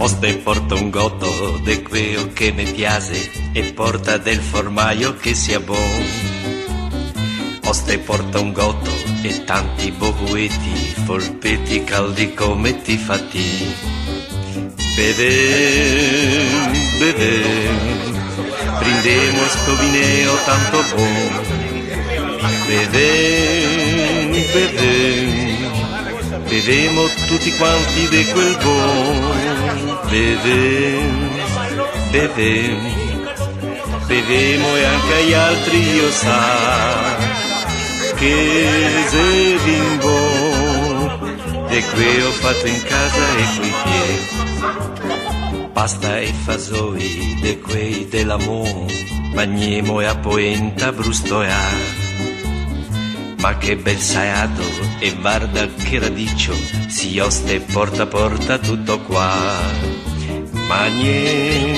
Oste porta un gotto de queo che mi piace e porta del formaio che sia buon. Oste porta un gotto e tanti bobueti, polpetti caldi come ti fatti. Bevem, bevem, brindemo sto vineo tanto buon. Bevem, bevem, bevemo tutti quanti di quel buon. Bevem, bevem, bevemo e anche agli altri io sa che se bimbo de que ho fatto in casa e coi piedi. Pasta e fasoi de quei dell'amore mangiamo e a poenta brustoia. Ma che bel saiato e guarda che radicio, si oste porta porta tutto qua. Magne,